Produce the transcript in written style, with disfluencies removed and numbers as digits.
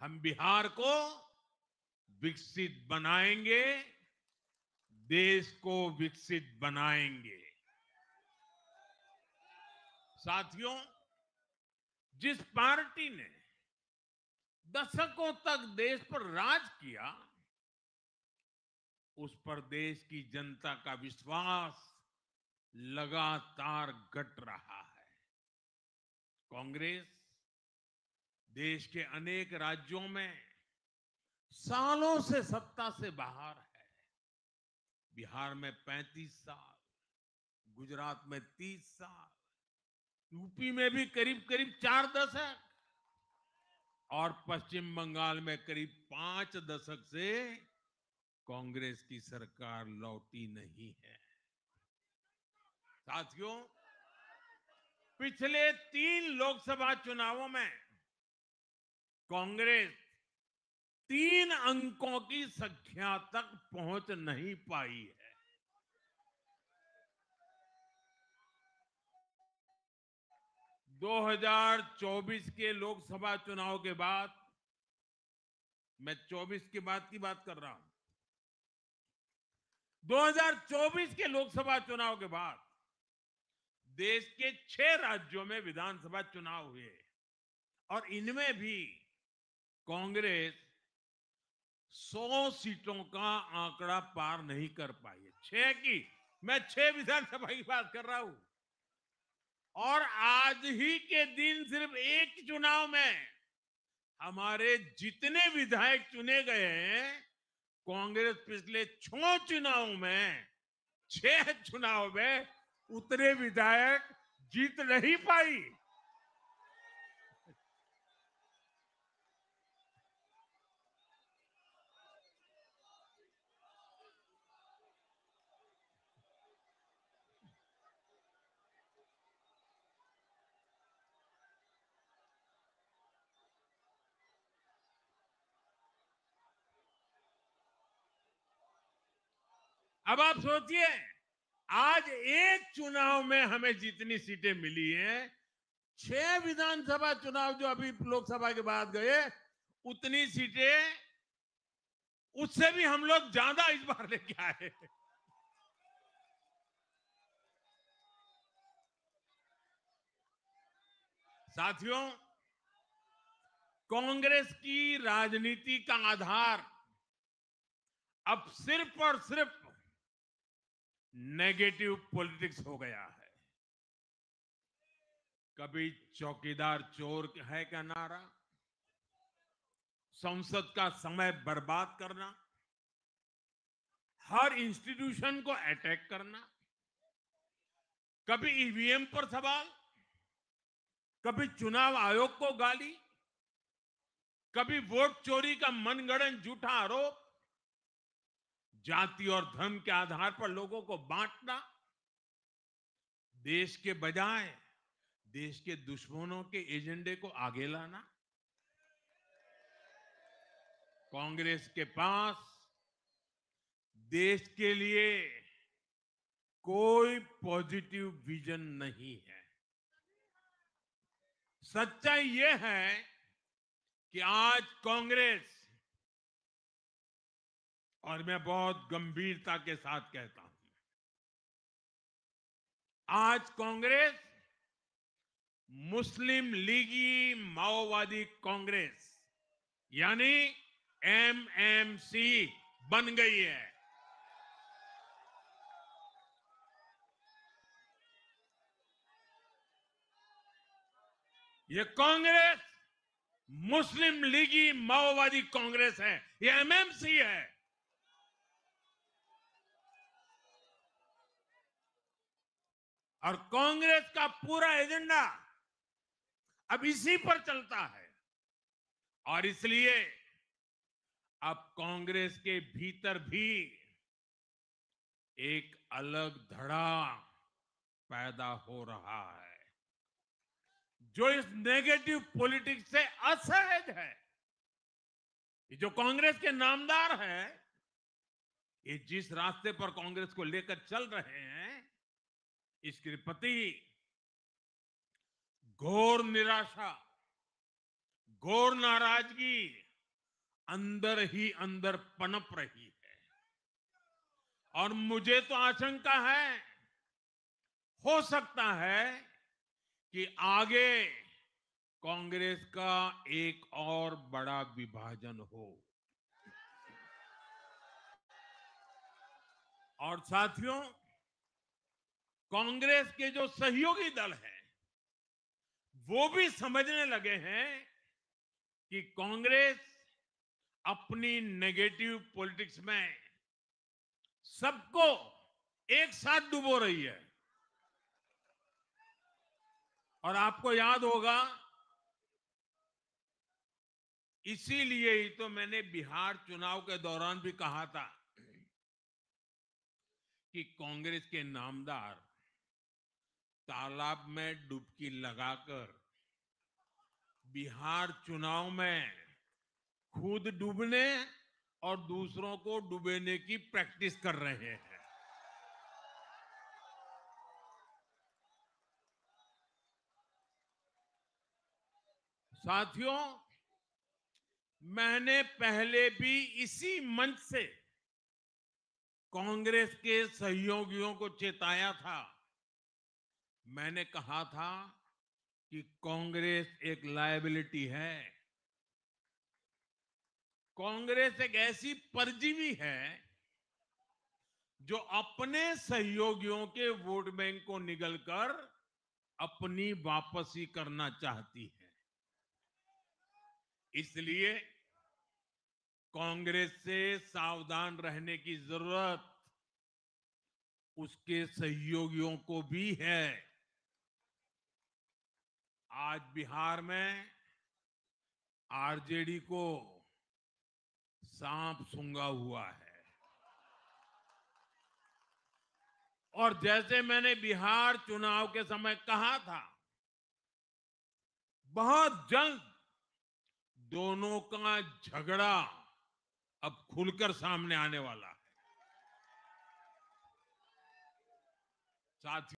हम बिहार को विकसित बनाएंगे, देश को विकसित बनाएंगे। साथियों, जिस पार्टी ने दशकों तक देश पर राज किया, उस पर देश की जनता का विश्वास लगातार घट रहा है। कांग्रेस देश के अनेक राज्यों में सालों से सत्ता से बाहर है। बिहार में 35 साल, गुजरात में 30 साल, यूपी में भी करीब करीब 4 दशक और पश्चिम बंगाल में करीब 5 दशक से कांग्रेस की सरकार लौटी नहीं है। साथियों, पिछले 3 लोकसभा चुनावों में कांग्रेस 3 अंकों की संख्या तक पहुंच नहीं पाई है। दो 2024 के लोकसभा चुनाव के बाद, मैं 24 के बाद की बात कर रहा हूं, 2024 के लोकसभा चुनाव के बाद देश के 6 राज्यों में विधानसभा चुनाव हुए और इनमें भी कांग्रेस 100 सीटों का आंकड़ा पार नहीं कर पाई है। 6 की, मैं 6 विधानसभा की बात कर रहा हूं। और आज ही के दिन सिर्फ एक चुनाव में हमारे जितने विधायक चुने गए हैं, कांग्रेस पिछले 6 चुनाव में 6 चुनाव में उतने विधायक जीत नहीं पाई। अब आप सोचिए, आज एक चुनाव में हमें जितनी सीटें मिली हैं, 6 विधानसभा चुनाव जो अभी लोकसभा के बाद गए, उतनी सीटें उससे भी हम लोग ज्यादा इस बार लेके आए। साथियों, कांग्रेस की राजनीति का आधार अब सिर्फ और सिर्फ नेगेटिव पॉलिटिक्स हो गया है। कभी चौकीदार चोर है का नारा, संसद का समय बर्बाद करना, हर इंस्टीट्यूशन को अटैक करना, कभी ईवीएम पर सवाल, कभी चुनाव आयोग को गाली, कभी वोट चोरी का मनगढ़ंत झूठा आरोप, जाति और धर्म के आधार पर लोगों को बांटना, देश के बजाय देश के दुश्मनों के एजेंडे को आगे लाना। कांग्रेस के पास देश के लिए कोई पॉजिटिव विजन नहीं है। सच्चाई यह है कि आज कांग्रेस, और मैं बहुत गंभीरता के साथ कहता हूं, आज कांग्रेस मुस्लिम लीगी माओवादी कांग्रेस यानी एमएमसी बन गई है। ये कांग्रेस मुस्लिम लीगी माओवादी कांग्रेस है, ये एमएमसी है। और कांग्रेस का पूरा एजेंडा अब इसी पर चलता है। और इसलिए अब कांग्रेस के भीतर भी एक अलग धड़ा पैदा हो रहा है, जो इस नेगेटिव पॉलिटिक्स से असहज है। ये जो कांग्रेस के नामदार हैं, ये जिस रास्ते पर कांग्रेस को लेकर चल रहे हैं, इसके प्रति घोर निराशा, घोर नाराजगी अंदर ही अंदर पनप रही है। और मुझे तो आशंका है, हो सकता है कि आगे कांग्रेस का एक और बड़ा विभाजन हो। और साथियों, कांग्रेस के जो सहयोगी दल हैं, वो भी समझने लगे हैं कि कांग्रेस अपनी नेगेटिव पॉलिटिक्स में सबको एक साथ डुबो रही है। और आपको याद होगा, इसीलिए ही तो मैंने बिहार चुनाव के दौरान भी कहा था कि कांग्रेस के नामदार तालाब में डुबकी लगाकर बिहार चुनाव में खुद डूबने और दूसरों को डुबेने की प्रैक्टिस कर रहे हैं। साथियों, मैंने पहले भी इसी मंच से कांग्रेस के सहयोगियों को चेताया था। मैंने कहा था कि कांग्रेस एक लायबिलिटी है। कांग्रेस एक ऐसी परजीवी है जो अपने सहयोगियों के वोट बैंक को निगलकर अपनी वापसी करना चाहती है। इसलिए कांग्रेस से सावधान रहने की जरूरत उसके सहयोगियों को भी है। आज बिहार में आरजेडी को सांप सूंघा हुआ है। और जैसे मैंने बिहार चुनाव के समय कहा था, बहुत जल्द दोनों का झगड़ा अब खुलकर सामने आने वाला है। साथ